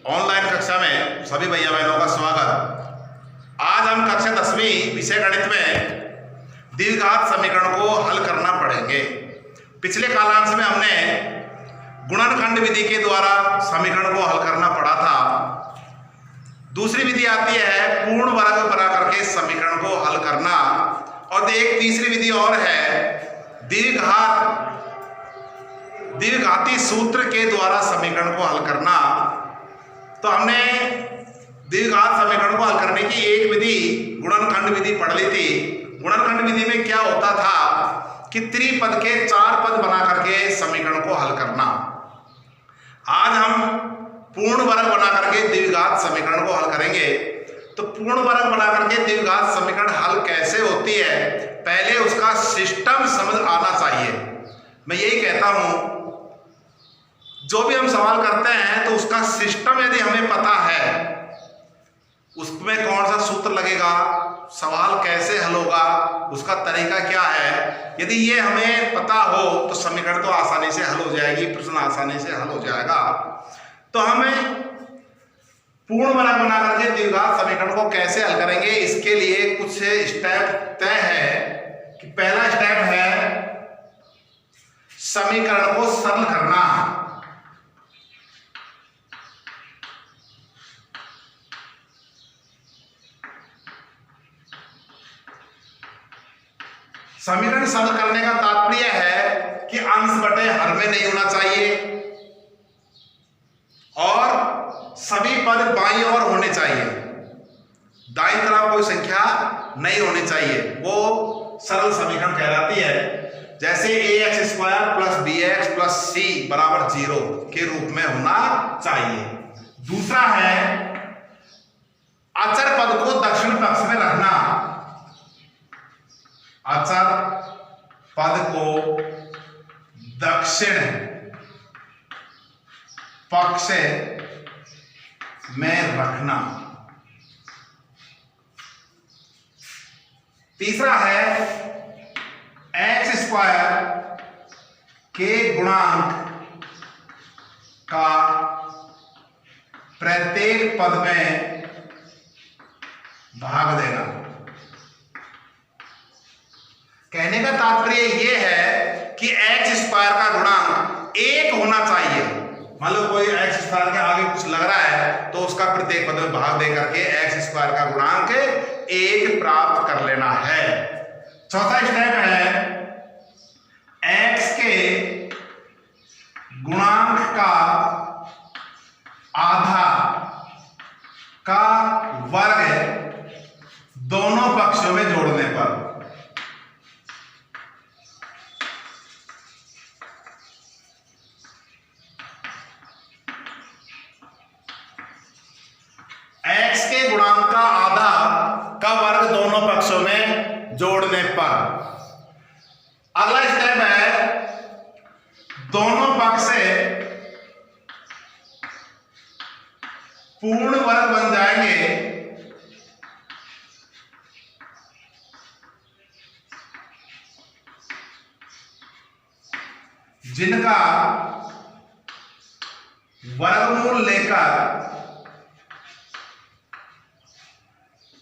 Online कक्षा में सभी भैया बहनों का स्वागत। आज हम कक्षा 10वीं विषय गणित में द्विघात समीकरण को हल करना पड़ेंगे। पिछले कालांश में हमने गुणनखंड विधि के द्वारा समीकरण को हल करना पड़ा था। दूसरी विधि आती है पूर्ण वर्ग बना करके समीकरण को हल करना, और एक तीसरी विधि और है द्विघाती सूत्र के द्वारा समीकरण को हल करना। तो हमने द्विघात समीकरण को हल करने की एक विधि गुणनखंड विधि पढ़ ली थी। गुणनखंड विधि में क्या होता था कि त्रिपद के 4 पद बना करके समीकरण को हल करना। आज हम पूर्ण वर्ग बना करके द्विघात समीकरण को हल करेंगे। तो पूर्ण वर्ग बना करके द्विघात समीकरण हल कैसे होती है, पहले उसका सिस्टम समझ आना चाहिए। मैं यही कहता हूं, जो भी हम सवाल करते हैं तो उसका सिस्टम यदि हमें पता है, उसमें कौन सा सूत्र लगेगा, सवाल कैसे हल होगा, उसका तरीका क्या है, यदि ये हमें पता हो तो समीकरण तो आसानी से हल हो जाएगी, प्रश्न आसानी से हल हो जाएगा। तो हमें पूर्ण वर्ग बना करके द्विघात समीकरण को कैसे हल करेंगे, इसके लिए कुछ स्टेप तय है कि पहला स्टेप है समीकरण को सरल करना। समीकरण सरल करने का तात्पर्य है कि अंश बटे हर में नहीं होना चाहिए और सभी पद बाईं ओर होने चाहिए, दाईं तरफ कोई संख्या नहीं होनी चाहिए, वो सरल समीकरण कहलाती है। जैसे ax² plus bx plus c बराबर 0 के रूप में होना चाहिए। दूसरा है अचर पद को दक्षिण पक्ष में रखना। अचर पद को दक्षिण पक्ष में रखना। तीसरा है x² के गुणांक का प्रत्येक पद में भाग देना। कहने का तात्पर्य यह है कि x² का गुणांक 1 होना चाहिए। मान लो कोई x² के आगे कुछ लग रहा है तो उसका प्रत्येक पद में भाग दे करके x² का गुणांक 1 प्राप्त कर लेना है। चौथा स्टेप है x के गुणांक का आधा का वर्ग दोनों पक्षों में जोड़ने पर। x के गुणांक का आधा का वर्ग दोनों पक्षों में जोड़ने पर। अगला स्टेप है दोनों पक्ष से पूर्ण वर्ग बन जाएंगे जिनका वर्गमूल लेकर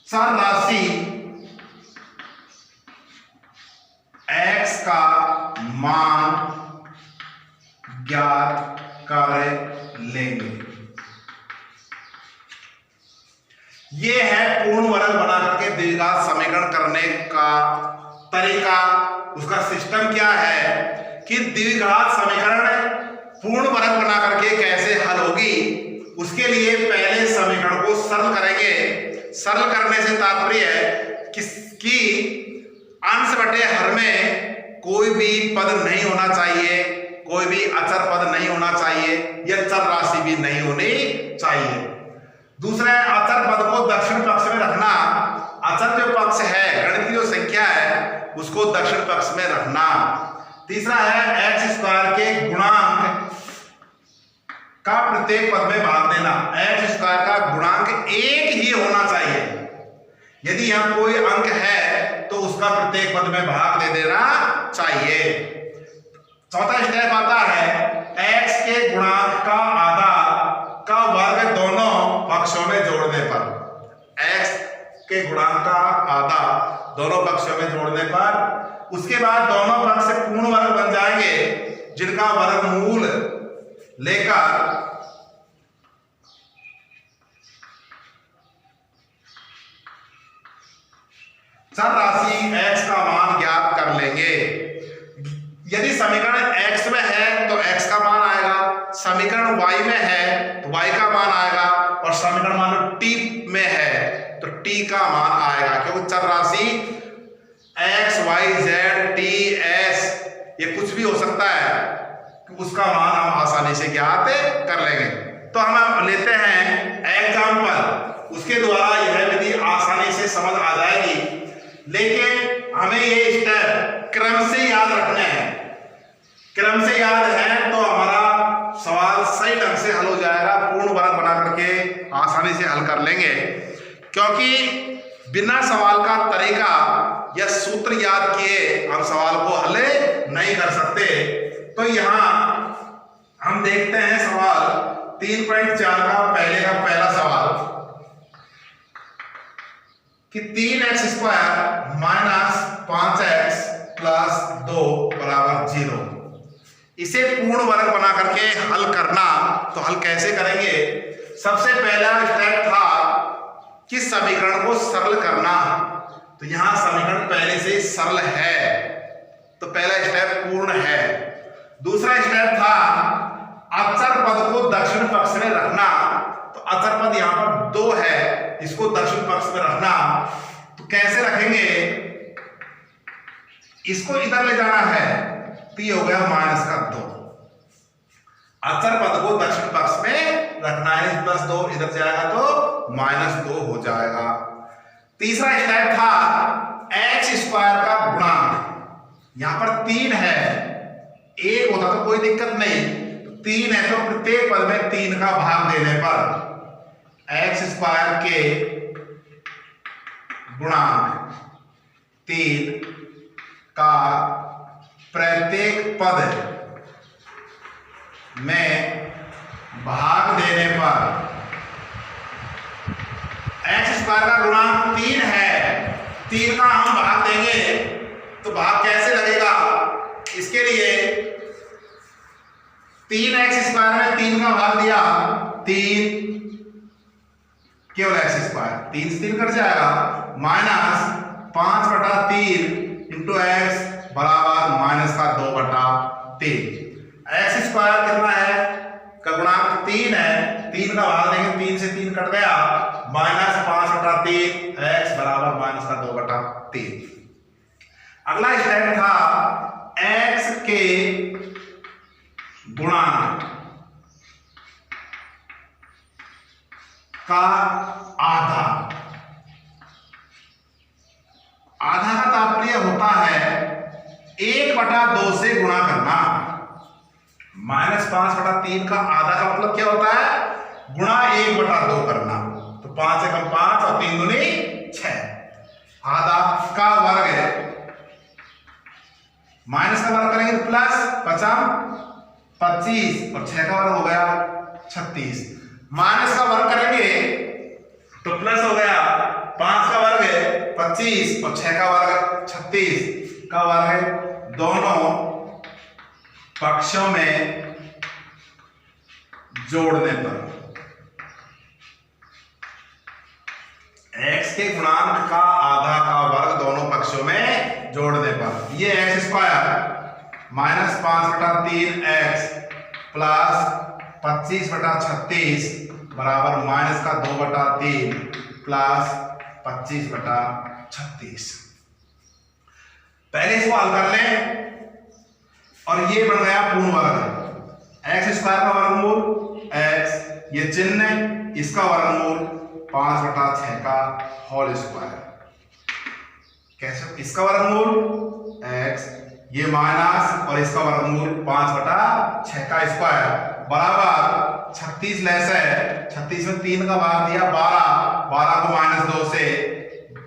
चर राशि x का मान ज्ञात कर लेंगे। यह है पूर्ण वर्ग बना करके द्विघात समीकरण करने का तरीका। उसका सिस्टम क्या है कि द्विघात समीकरण पूर्ण वर्ग बना करके कैसे हल होगी, उसके लिए पहले समीकरण को सरल करेंगे। सरल करने से तात्पर्य है कि अंश बटे हर में कोई भी पद नहीं होना चाहिए, कोई भी अचर पद नहीं होना चाहिए, या चर राशि भी नहीं होनी चाहिए। दूसरा है अचर पद को दक्षिण पक्ष में रखना। अचर जो पक्ष है, गणित की जो संख्या है, उसको दक्षिण पक्ष में रखना। तीसरा है x² के गुणांक का प्रत्येक पद में भाग देना। x² का गुणांक 1 ही होना चाहिए। यदि यहां कोई अंक है तो उसका प्रत्येक पद में भाग दे देना चाहिए। चौथा स्टेप आता है x के गुणांक का आधा का वर्ग दोनों पक्षों में जोड़ने पर, x के गुणांक का आधा दोनों पक्षों में जोड़ने पर, उसके बाद दोनों पक्ष से पूर्ण वर्ग बन जाएंगे जिनका वर्गमूल लेकर चर राशि x का मान ज्ञात कर लेंगे। यदि समीकरण x में है तो x का मान आएगा, समीकरण y में है तो y का मान आएगा, और समीकरण मान लो t में है तो t का मान आएगा, क्योंकि चर राशि x y z t s ये कुछ भी हो सकता है, उसका मान हम आसानी से ज्ञात कर लेंगे। तो हम लेते हैं एग्जाम्पल, उसके द्वारा यह विधि आसानी से समझ आ जाएगी, लेकिन हमें ये स्टेप क्रम से याद रखने हैं। क्रम से याद है तो हमारा सवाल सही ढंग से हल हो जाएगा, पूर्ण वर्ग बना करके आसानी से हल कर लेंगे, क्योंकि बिना सवाल का तरीका या सूत्र याद किए हम सवाल को हल नहीं कर सकते। तो यहाँ हम देखते हैं सवाल 3.4 का पहला सवाल कि 3x square minus 5x plus 2 बराबर 0, इसे पूर्ण वर्ग बना करके हल करना। तो हल कैसे करेंगे? सबसे पहला स्टेप था कि समीकरण को सरल करना, तो यहां समीकरण पहले से सरल है तो पहला स्टेप पूर्ण है। दूसरा स्टेप था अचर पद को दक्षिण पक्ष में रखना, तो अचर पद यहां पर 2 है, इसको दक्षिण पक्ष में रखना। तो कैसे रखेंगे? इसको इधर ले जाना है तो ये हो गया माइनस का 2। अचर पद को दक्षिण पक्ष में रखना है, प्लस 2 इधर जाएगा तो माइनस 2 हो जाएगा। तीसरा स्टेप था x स्क्वायर का गुणांक, यहां पर 3 है, 1 होता तो कोई दिक्कत नहीं, 3 है तो प्रत्येक पद में 3 का भाग देने पर x स्क्वायर के गुणांक 3 का प्रत्येक पद में भाग देने पर, x स्क्वायर का गुणांक 3 है, 3 का हम भाग देंगे तो भाग कैसे लगेगा? इसके लिए 3x स्क्वायर में 3 का भाग दिया, 3 केवल x स्क्वायर, 3 से 3 कट जाएगा, माइनस 5/3 इंटू x बराबर माइनस का 2/3। x स्क्वायर कितना है? का गुणांक 3 है, 3 का भाग देंगे, 3 से 3 कट गया, माइनस 5/3 x बराबर माइनस का 2/3। अगला स्टेप था x के गुणांक का आधा। आधा का तात्पर्य होता है 1/2 से गुणा करना। माइनस 5/3 का आधा का मतलब क्या होता है? गुणा 1/2 करना। तो 5 से कम 5 और 3 दूनी 6। आधा का वर्ग है, माइनस का वर्ग करेंगे तो प्लस 25 और 6 का वर्ग हो गया 36। माइनस का वर्ग करेंगे तो प्लस हो गया, 5 का वर्ग है 25 और 6 का वर्ग 36 का वर्ग। दोनों पक्षों में जोड़ने पर x के गुणांक का आधा का वर्ग दोनों पक्षों में जोड़ने पर, ये x square minus 5/3x plus 25/36 बराबर माइनस का 2/3 प्लस 25/36। पहले इसको हल कर लें और ये बन गया पूर्ण वर्ग। x स्क्वायर का वर्गमूल x, ये चिन्ह, इसका वर्गमूल 5/6 का होल स्क्वायर। कैसे? इसका वर्गमूल x, ये माइनस और इसका वर्गमूल 5/6 का स्क्वायर बराबर 36 लेस है, 36 में 3 का भाग दिया 12 को माइनस 2 से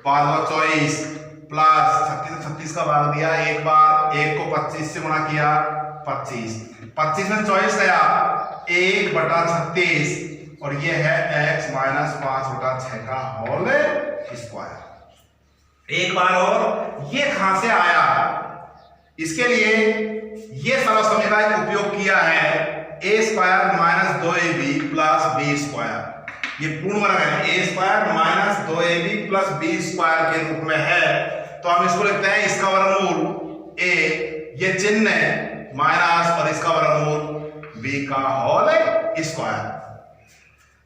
12 24 प्लस 36 का भाग दिया एक बार, 1 को 25 से गुणा किया 25 में 24 गया, 1/36 और ये है x माइनस 5/6 का होल स्क्वायर। एक बार और, ये कहां से आया, इसके लिए ये सरल समीकरण का उपयोग किया है a square minus 2ab plus b square. ये पूर्ण वर्ग है, a square minus 2ab plus b square के रूप में है, तो हम इसको लिखते हैं इसका वर्गमूल a, ये चिन्ह माइनस और इसका वर्गमूल b का होल स्क्वायर।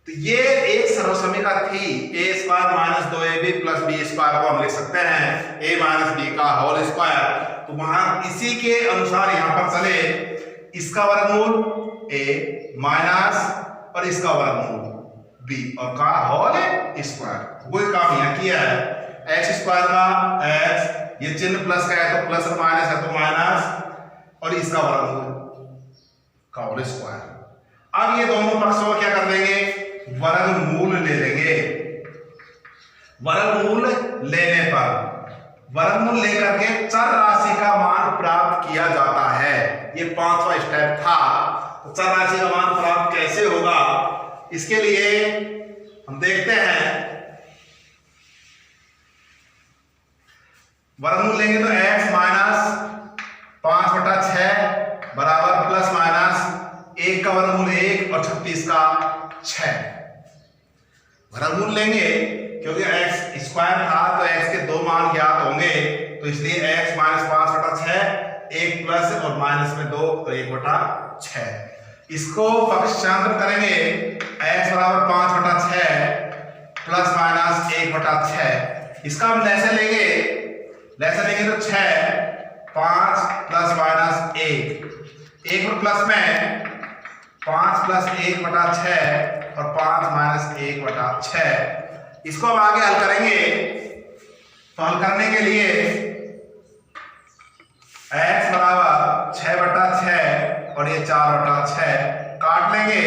तो ये एक सरल समीकरण थी, a square minus 2ab plus b square को हम लिख सकते हैं a माइनस b का होल स्क्वायर। तो वहां इसी के अनुसार यहां पर चले, इसका वर्गमूल a माइनस और इसका वर्गमूल b और का होल स्क्वायर। वही काम यहां किया है, x स्क्वायर का x, ये चिन्ह प्लस का है तो प्लस और माइनस है तो माइनस, और इसका वर्गमूल का होल स्क्वायर। अब ये दोनों पक्षों को क्या कर देंगे, वर्गमूल ले लेंगे। वर्गमूल लेने पर, वर्गमूल लेकर के चर राशि का मान प्राप्त किया जाता है। ये 5वां स्टेप था। तो चर राशि का मान प्राप्त कैसे होगा, इसके लिए हम देखते हैं, वर्गमूल लेंगे तो x माइनस 5/6 बराबर प्लस माइनस 1 का वर्गमूल 1 और 36 का 6। वर्गमूल लेंगे क्योंकि x स्क्वायर था तो x के दो मान ज्ञात होंगे, तो इसलिए x माइनस 5/6, 1 प्लस और माइनस में 2 और 1/6। इसको पक्षांतर करेंगे, x बराबर 5/6 प्लस माइनस 1/6। इसका हम लैसे लेंगे तो 6, 5 प्लस माइनस 1 और प्लस में 5 प्लस 1/6 और 5 माइनस 1/6। इसको हम आगे हल करेंगे, तो हल करने के लिए x बराबर 6/6 और ये 4/6 काट लेंगे,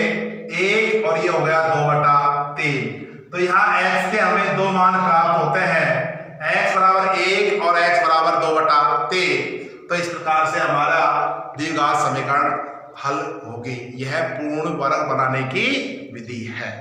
1 और ये हो गया 2/3। तो यहाँ x के हमें दो मान प्राप्त होते हैं, x बराबर 1 और x बराबर 2/3। तो इस प्रकार से हमारा द्विघात समीकरण हल होगी। यह पूर्ण वर्ग बनाने की विधि है।